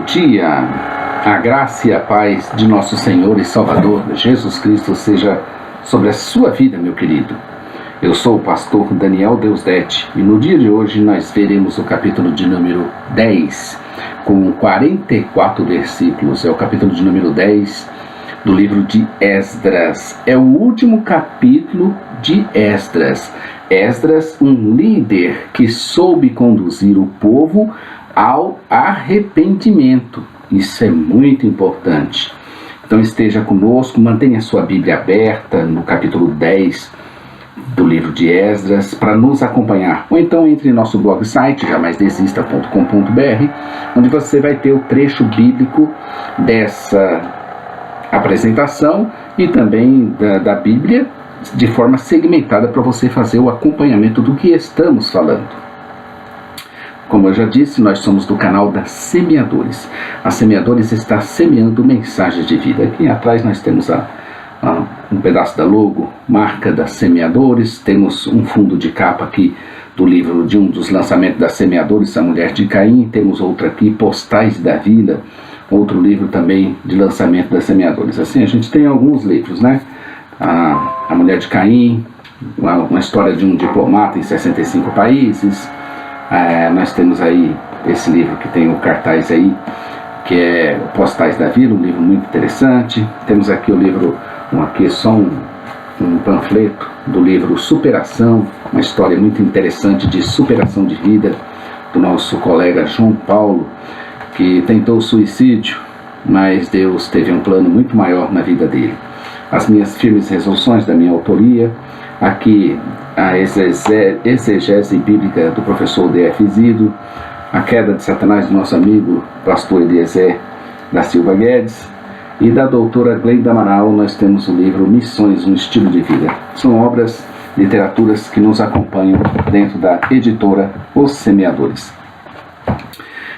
dia, a graça e a paz de nosso Senhor e Salvador Jesus Cristo seja sobre a sua vida, meu querido. Eu sou o pastor Daniel Deusdete e no dia de hoje nós veremos o capítulo de número 10, com 44 versículos. É o capítulo de número 10 do livro de Esdras. É o último capítulo de Esdras. Esdras, um líder que soube conduzir o povo ao arrependimento. Isso é muito importante. Então esteja conosco, mantenha sua Bíblia aberta no capítulo 10 do livro de Esdras para nos acompanhar. Ou então entre em nosso blog site, jamaisdesista.com.br, onde você vai ter o trecho bíblico dessa apresentação e também da Bíblia de forma segmentada para você fazer o acompanhamento do que estamos falando. Como eu já disse, nós somos do canal da Semeadores. A Semeadores está semeando mensagens de vida. Aqui atrás nós temos um pedaço da logo, marca da Semeadores. Temos um fundo de capa aqui do livro de um dos lançamentos da Semeadores, A Mulher de Caim. Temos outro aqui, Postais da Vida, outro livro também de lançamento da Semeadores. Assim, a gente tem alguns livros, né? A Mulher de Caim, uma história de um diplomata em 65 países. Nós temos aí esse livro que tem o cartaz aí, que é Postais da Vida, um livro muito interessante. Temos aqui o livro, aqui só um panfleto do livro Superação, uma história muito interessante de superação de vida do nosso colega João Paulo, que tentou suicídio, mas Deus teve um plano muito maior na vida dele. As minhas firmes resoluções da minha autoria, aqui a exegese bíblica do professor D.F. Zido, A Queda de Satanás do nosso amigo pastor Eliezer da Silva Guedes, e da doutora Glenda Amaral nós temos o livro Missões, um Estilo de Vida. São obras, literaturas que nos acompanham dentro da editora Os Semeadores.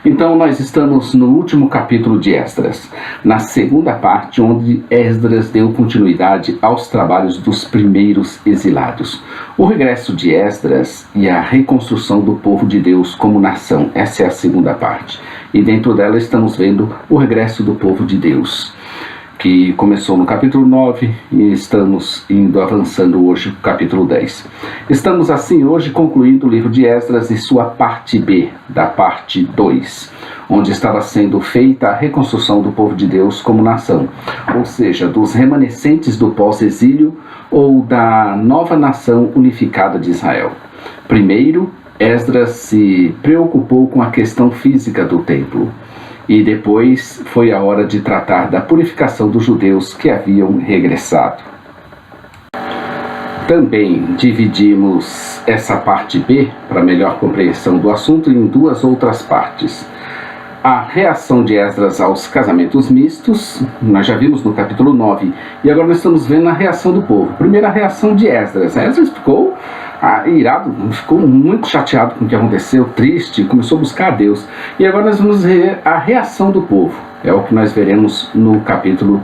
Então nós estamos no último capítulo de Esdras, na segunda parte, onde Esdras deu continuidade aos trabalhos dos primeiros exilados. O regresso de Esdras e a reconstrução do povo de Deus como nação, essa é a segunda parte. E dentro dela estamos vendo o regresso do povo de Deus, que começou no capítulo 9 e estamos avançando hoje no capítulo 10. Estamos assim hoje concluindo o livro de Esdras e sua parte B, da parte 2, onde estava sendo feita a reconstrução do povo de Deus como nação, ou seja, dos remanescentes do pós-exílio ou da nova nação unificada de Israel. Primeiro, Esdras se preocupou com a questão física do templo. E depois foi a hora de tratar da purificação dos judeus que haviam regressado. Também dividimos essa parte B, para melhor compreensão do assunto, em duas outras partes. A reação de Esdras aos casamentos mistos, nós já vimos no capítulo 9, e agora nós estamos vendo a reação do povo. Primeiro, a reação de Esdras. Esdras ficou irado, ficou muito chateado com o que aconteceu, triste, começou a buscar a Deus. E agora nós vamos ver a reação do povo, é o que nós veremos no capítulo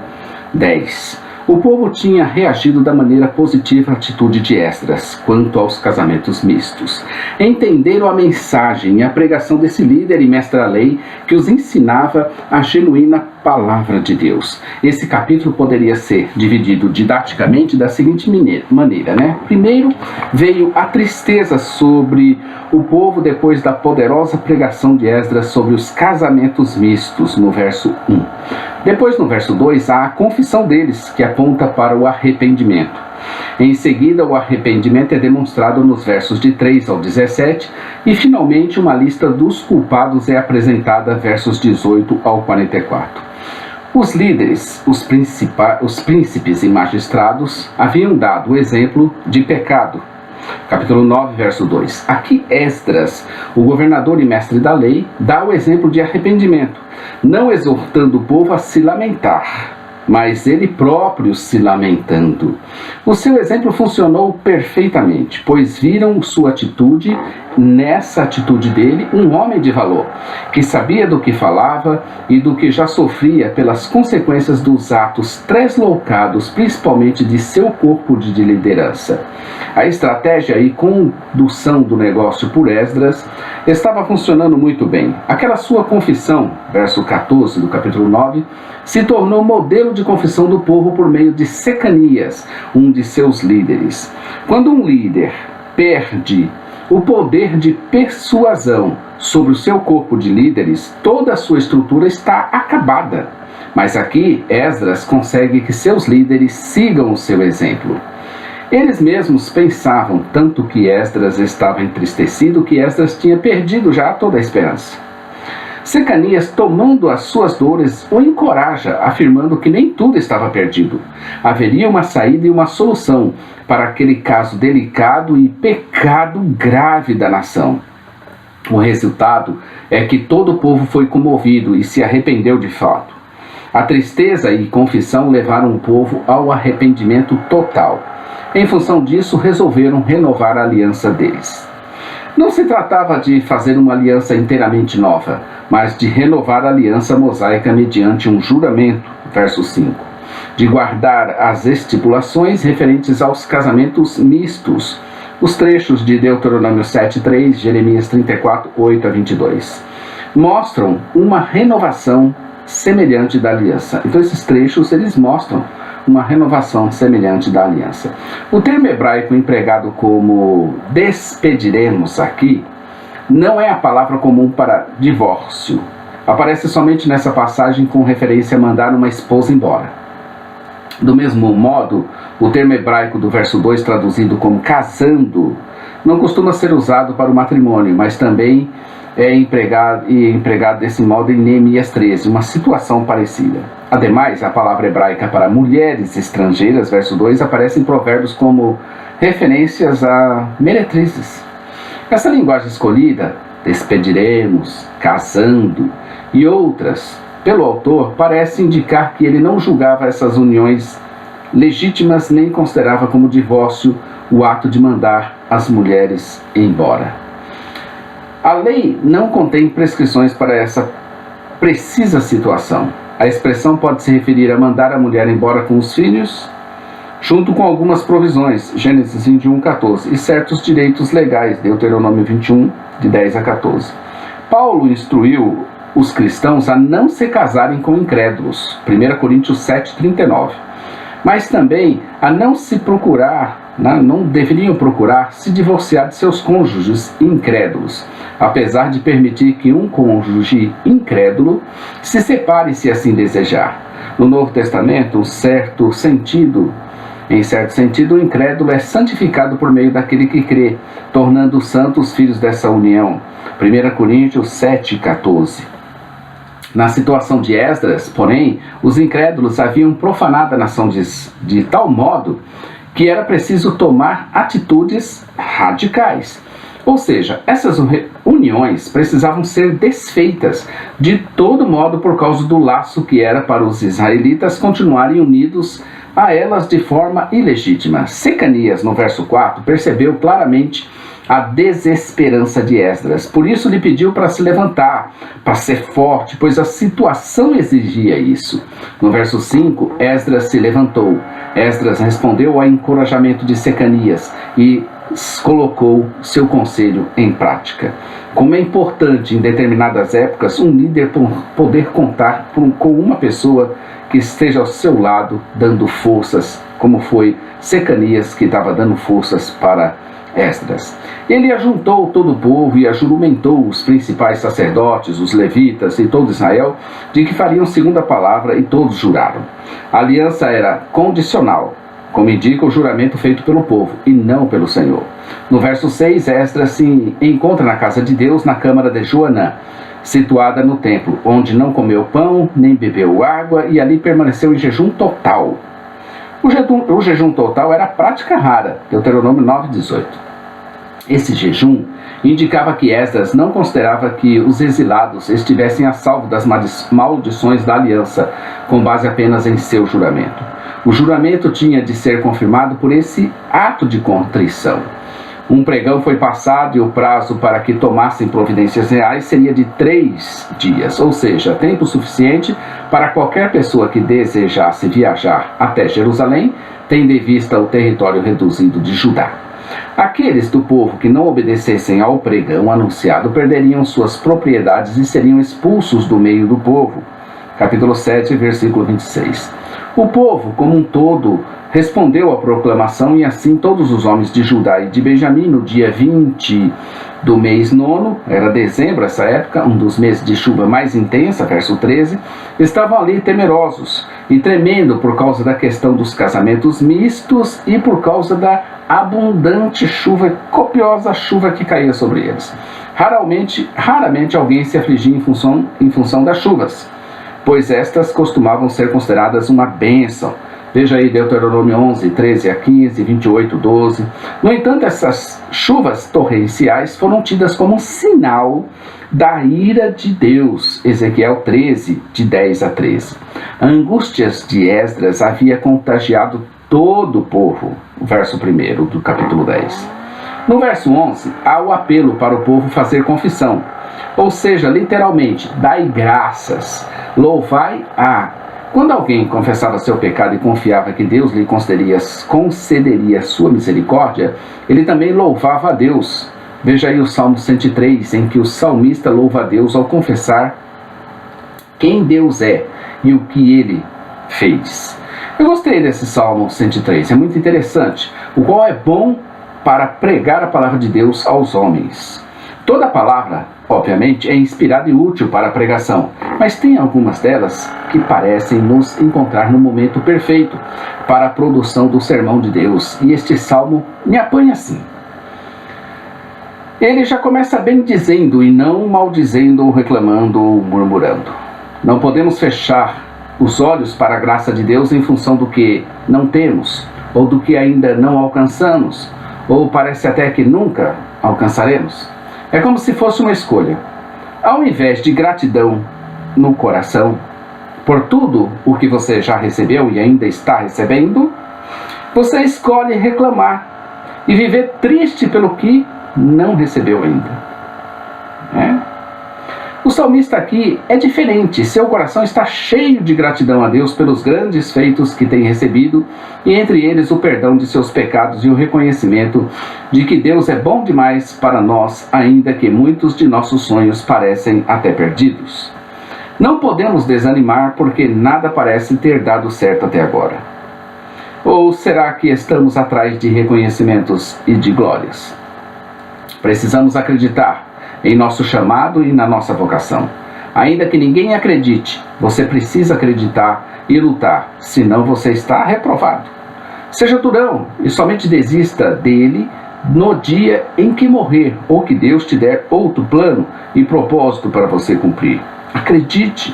10. O povo tinha reagido da maneira positiva à atitude de Esdras quanto aos casamentos mistos. Entenderam a mensagem e a pregação desse líder e mestre da lei que os ensinava a genuína palavra de Deus. Esse capítulo poderia ser dividido didaticamente da seguinte maneira, né? Primeiro, veio a tristeza sobre o povo depois da poderosa pregação de Esdras sobre os casamentos mistos, no verso 1. Depois, no verso 2, há a confissão deles, que aponta para o arrependimento. Em seguida, o arrependimento é demonstrado nos versos de 3 ao 17, e finalmente uma lista dos culpados é apresentada, versos 18 ao 44. Os líderes, os príncipes e magistrados haviam dado o exemplo de pecado. Capítulo 9, verso 2. Aqui Esdras, o governador e mestre da lei, dá o exemplo de arrependimento, não exortando o povo a se lamentar, mas ele próprio se lamentando. O seu exemplo funcionou perfeitamente, pois viram sua atitude, nessa atitude dele, um homem de valor, que sabia do que falava e do que já sofria pelas consequências dos atos tresloucados, principalmente de seu corpo de liderança. A estratégia e condução do negócio por Esdras estava funcionando muito bem. Aquela sua confissão, verso 14 do capítulo 9, se tornou modelo de confissão do povo por meio de Secanias, um de seus líderes. Quando um líder perde o poder de persuasão sobre o seu corpo de líderes, toda a sua estrutura está acabada. Mas aqui, Esdras consegue que seus líderes sigam o seu exemplo. Eles mesmos pensavam tanto que Esdras estava entristecido que Esdras tinha perdido já toda a esperança. Secanias, tomando as suas dores, o encoraja, afirmando que nem tudo estava perdido. Haveria uma saída e uma solução para aquele caso delicado e pecado grave da nação. O resultado é que todo o povo foi comovido e se arrependeu de fato. A tristeza e confissão levaram o povo ao arrependimento total. Em função disso, resolveram renovar a aliança deles. Não se tratava de fazer uma aliança inteiramente nova, mas de renovar a aliança mosaica mediante um juramento, verso 5, de guardar as estipulações referentes aos casamentos mistos, os trechos de Deuteronômio 7:3, Jeremias 34, 8 a 22, mostram uma renovação semelhante da aliança. Então esses trechos, eles mostram uma renovação semelhante da aliança. O termo hebraico empregado como despediremos aqui não é a palavra comum para divórcio. Aparece somente nessa passagem com referência a mandar uma esposa embora. Do mesmo modo, o termo hebraico do verso 2, traduzido como casando, não costuma ser usado para o matrimônio, mas também é empregado desse modo em Neemias 13, uma situação parecida. Ademais, a palavra hebraica para mulheres estrangeiras, verso 2, aparece em provérbios como referências a meretrizes. Essa linguagem escolhida, despediremos, casando e outras, pelo autor, parece indicar que ele não julgava essas uniões legítimas nem considerava como divórcio o ato de mandar as mulheres embora. A lei não contém prescrições para essa precisa situação. A expressão pode se referir a mandar a mulher embora com os filhos, junto com algumas provisões, Gênesis 21:14, e certos direitos legais, Deuteronômio 21, de 10 a 14. Paulo instruiu os cristãos a não se casarem com incrédulos, 1 Coríntios 7:39, mas também a não deveriam procurar se divorciar de seus cônjuges incrédulos, apesar de permitir que um cônjuge incrédulo se separe se assim desejar. No Novo Testamento, em certo sentido, o incrédulo é santificado por meio daquele que crê, tornando santos os filhos dessa união. 1 Coríntios 7:14. Na situação de Esdras, porém, os incrédulos haviam profanado a nação de tal modo que era preciso tomar atitudes radicais. Ou seja, essas uniões precisavam ser desfeitas de todo modo por causa do laço que era para os israelitas continuarem unidos a elas de forma ilegítima. Secanias, no verso 4, percebeu claramente a desesperança de Esdras. Por isso lhe pediu para se levantar, para ser forte, pois a situação exigia isso. No verso 5, Esdras se levantou. Esdras respondeu ao encorajamento de Secanias e colocou seu conselho em prática. Como é importante em determinadas épocas um líder poder contar com uma pessoa que esteja ao seu lado dando forças, como foi Secanias que estava dando forças para Esdras. Ele ajuntou todo o povo e ajuramentou os principais sacerdotes, os levitas e todo Israel, de que fariam segundo a palavra, e todos juraram. A aliança era condicional, como indica o juramento feito pelo povo, e não pelo Senhor. No verso 6, Esdras se encontra na casa de Deus, na câmara de Joanã, situada no templo, onde não comeu pão, nem bebeu água, e ali permaneceu em jejum total. O jejum total era prática rara, Deuteronômio 9:18. Esse jejum indicava que Esdras não considerava que os exilados estivessem a salvo das maldições da aliança, com base apenas em seu juramento. O juramento tinha de ser confirmado por esse ato de contrição. Um pregão foi passado e o prazo para que tomassem providências reais seria de 3 dias, ou seja, tempo suficiente para qualquer pessoa que desejasse viajar até Jerusalém, tendo em vista o território reduzido de Judá. Aqueles do povo que não obedecessem ao pregão anunciado perderiam suas propriedades e seriam expulsos do meio do povo. Capítulo 7, versículo 26. O povo, como um todo, respondeu à proclamação, e assim todos os homens de Judá e de Benjamim, no dia 20 do mês 9, era dezembro essa época, um dos meses de chuva mais intensa, verso 13, estavam ali temerosos e tremendo por causa da questão dos casamentos mistos e por causa da abundante chuva, copiosa chuva que caía sobre eles. Raramente alguém se afligia em função das chuvas, pois estas costumavam ser consideradas uma bênção. Veja aí Deuteronômio 11, 13 a 15, 28, 12. No entanto, essas chuvas torrenciais foram tidas como um sinal da ira de Deus. Ezequiel 13, de 10 a 13. A angústias de Esdras havia contagiado todo o povo. O verso 1 do capítulo 10. No verso 11, há o apelo para o povo fazer confissão. Ou seja, literalmente, dai graças, louvai a... Quando alguém confessava seu pecado e confiava que Deus lhe concederia sua misericórdia, ele também louvava a Deus. Veja aí o Salmo 103, em que o salmista louva a Deus ao confessar quem Deus é e o que ele fez. Eu gostei desse Salmo 103, é muito interessante, o qual é bom para pregar a palavra de Deus aos homens. Toda palavra, obviamente, é inspirada e útil para a pregação, mas tem algumas delas que parecem nos encontrar no momento perfeito para a produção do sermão de Deus, e este salmo me apanha assim. Ele já começa bem dizendo e não maldizendo, reclamando ou murmurando. Não podemos fechar os olhos para a graça de Deus em função do que não temos, ou do que ainda não alcançamos, ou parece até que nunca alcançaremos. É como se fosse uma escolha. Ao invés de gratidão no coração por tudo o que você já recebeu e ainda está recebendo, você escolhe reclamar e viver triste pelo que não recebeu ainda. O salmista aqui é diferente. Seu coração está cheio de gratidão a Deus pelos grandes feitos que tem recebido, e entre eles o perdão de seus pecados e o reconhecimento de que Deus é bom demais para nós, ainda que muitos de nossos sonhos parecem até perdidos. Não podemos desanimar porque nada parece ter dado certo até agora. Ou será que estamos atrás de reconhecimentos e de glórias? Precisamos acreditar em nosso chamado e na nossa vocação. Ainda que ninguém acredite, você precisa acreditar e lutar, senão você está reprovado. Seja durão e somente desista dele no dia em que morrer, ou que Deus te der outro plano e propósito para você cumprir. Acredite,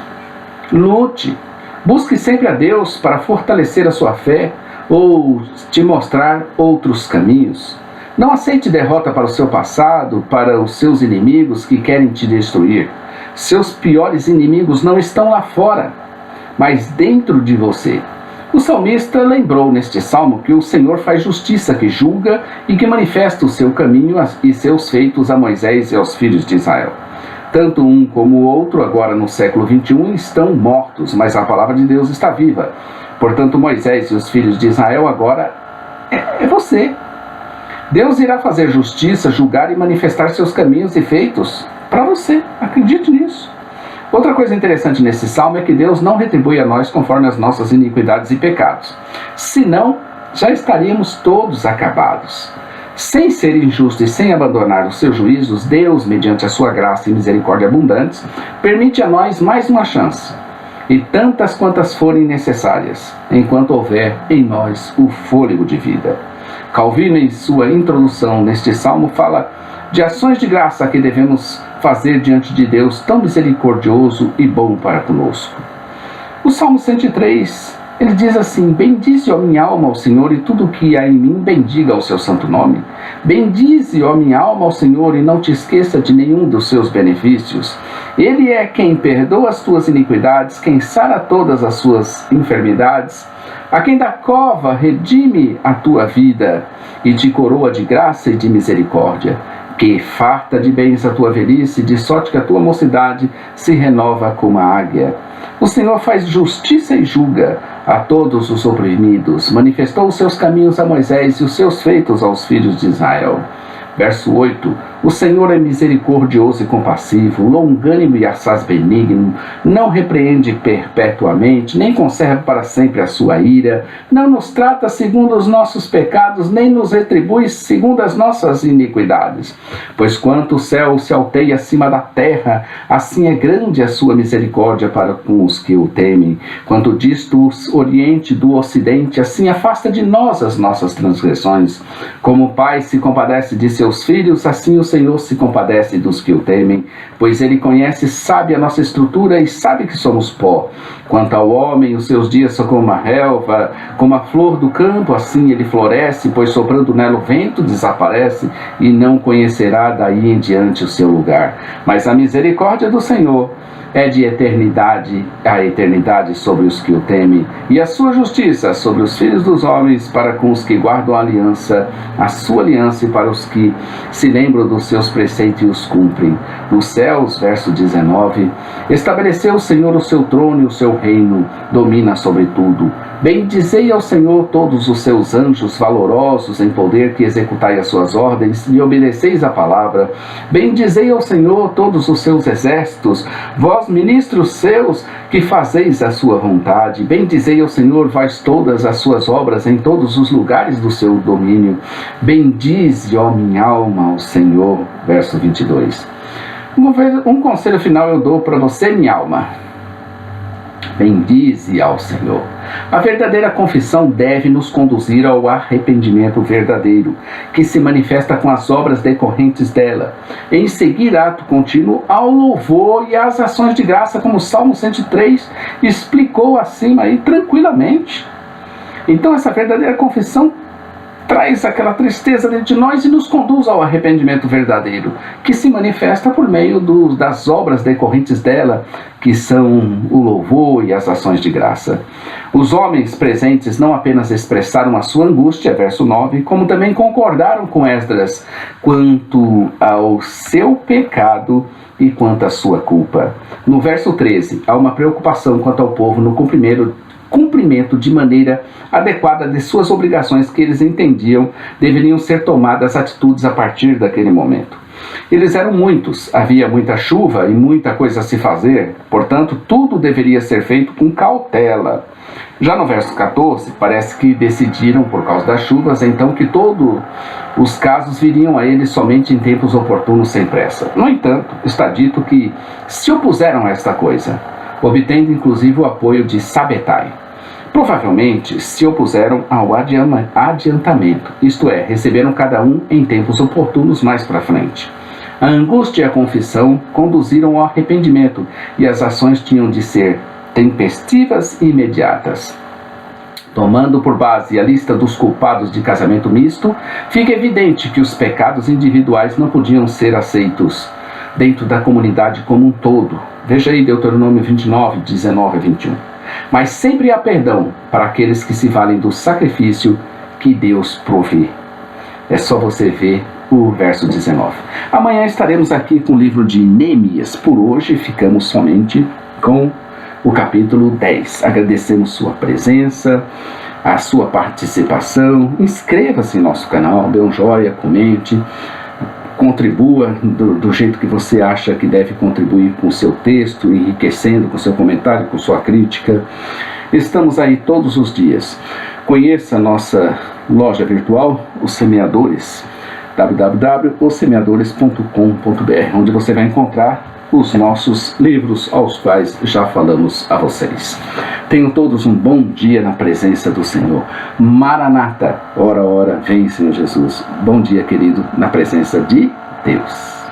lute, busque sempre a Deus para fortalecer a sua fé ou te mostrar outros caminhos. Não aceite derrota para o seu passado, para os seus inimigos que querem te destruir. Seus piores inimigos não estão lá fora, mas dentro de você. O salmista lembrou neste salmo que o Senhor faz justiça, que julga e que manifesta o seu caminho e seus feitos a Moisés e aos filhos de Israel. Tanto um como o outro, agora no século 21, estão mortos, mas a palavra de Deus está viva. Portanto, Moisés e os filhos de Israel agora é você. Deus irá fazer justiça, julgar e manifestar seus caminhos e feitos para você. Acredite nisso. Outra coisa interessante nesse salmo é que Deus não retribui a nós conforme as nossas iniquidades e pecados. Senão, já estaríamos todos acabados. Sem ser injusto e sem abandonar os seus juízos, Deus, mediante a sua graça e misericórdia abundantes, permite a nós mais uma chance, e tantas quantas forem necessárias, enquanto houver em nós o fôlego de vida. Calvino, em sua introdução neste salmo, fala de ações de graça que devemos fazer diante de Deus tão misericordioso e bom para conosco. O Salmo 103, ele diz assim: bendize, ó minha alma, ao Senhor, e tudo o que há em mim, bendiga o seu santo nome. Bendize, ó minha alma, ao Senhor, e não te esqueça de nenhum dos seus benefícios. Ele é quem perdoa as tuas iniquidades, quem sara todas as suas enfermidades, a quem da cova redime a tua vida e te coroa de graça e de misericórdia, que farta de bens a tua velhice, de sorte que a tua mocidade se renova como a águia. O Senhor faz justiça e julga a todos os oprimidos. Manifestou os seus caminhos a Moisés e os seus feitos aos filhos de Israel. Verso 8. O Senhor é misericordioso e compassivo, longânimo e assaz benigno, não repreende perpetuamente, nem conserva para sempre a sua ira, não nos trata segundo os nossos pecados, nem nos retribui segundo as nossas iniquidades. Pois quanto o céu se alteia acima da terra, assim é grande a sua misericórdia para com os que o temem. Quanto dista o oriente do ocidente, assim afasta de nós as nossas transgressões. Como o pai se compadece de seus filhos, assim o Senhor se compadece dos que o temem, pois ele conhece e sabe a nossa estrutura e sabe que somos pó. Quanto ao homem, os seus dias são como a relva, como a flor do campo, assim ele floresce, pois soprando nela o vento desaparece e não conhecerá daí em diante o seu lugar. Mas a misericórdia do Senhor é de eternidade a eternidade sobre os que o temem, e a sua justiça sobre os filhos dos homens para com os que guardam a aliança, a sua aliança e para os que se lembram dos seus preceitos e os cumprem. Nos céus, verso 19, estabeleceu o Senhor o seu trono e o seu reino, domina sobre tudo. Bendizei ao Senhor todos os seus anjos valorosos em poder que executai as suas ordens e obedeceis a palavra. Bendizei ao Senhor todos os seus exércitos, vós ministros seus que fazeis a sua vontade. Bendizei ao Senhor vós todas as suas obras em todos os lugares do seu domínio. Bendize, ó minha alma, ao Senhor. Verso 22. Um conselho final eu dou para você, minha alma. Bendize ao Senhor. A verdadeira confissão deve nos conduzir ao arrependimento verdadeiro, que se manifesta com as obras decorrentes dela. Em seguir ato contínuo ao louvor e às ações de graça, como o Salmo 103 explicou acima aí tranquilamente. Então essa verdadeira confissão traz aquela tristeza dentro de nós e nos conduz ao arrependimento verdadeiro, que se manifesta por meio das obras decorrentes dela, que são o louvor e as ações de graça. Os homens presentes não apenas expressaram a sua angústia, verso 9, como também concordaram com Esdras quanto ao seu pecado e quanto à sua culpa. No verso 13, há uma preocupação quanto ao povo no cumprimento de maneira adequada de suas obrigações que eles entendiam deveriam ser tomadas atitudes a partir daquele momento. Eles eram muitos, havia muita chuva e muita coisa a se fazer, portanto tudo deveria ser feito com cautela. Já no verso 14, parece que decidiram por causa das chuvas, então que todos os casos viriam a eles somente em tempos oportunos sem pressa. No entanto, está dito que se opuseram a esta coisa, obtendo inclusive o apoio de Sabetai. Provavelmente se opuseram ao adiantamento, isto é, receberam cada um em tempos oportunos mais para frente. A angústia e a confissão conduziram ao arrependimento, e as ações tinham de ser tempestivas e imediatas. Tomando por base a lista dos culpados de casamento misto, fica evidente que os pecados individuais não podiam ser aceitos dentro da comunidade como um todo. Veja aí Deuteronômio 29, 19 a 21. Mas sempre há perdão para aqueles que se valem do sacrifício que Deus provê. É só você ver o verso 19. Amanhã estaremos aqui com o livro de Neemias. Por hoje ficamos somente com o capítulo 10. Agradecemos sua presença, a sua participação. Inscreva-se em nosso canal, dê um joinha, comente, contribua do jeito que você acha que deve contribuir com o seu texto, enriquecendo com seu comentário, com sua crítica. Estamos aí todos os dias. Conheça a nossa loja virtual, Os Semeadores, www.ossemeadores.com.br, onde você vai encontrar os nossos livros aos quais já falamos a vocês. Tenham todos um bom dia na presença do Senhor. Maranata, ora, ora, vem Senhor Jesus. Bom dia, querido, na presença de Deus.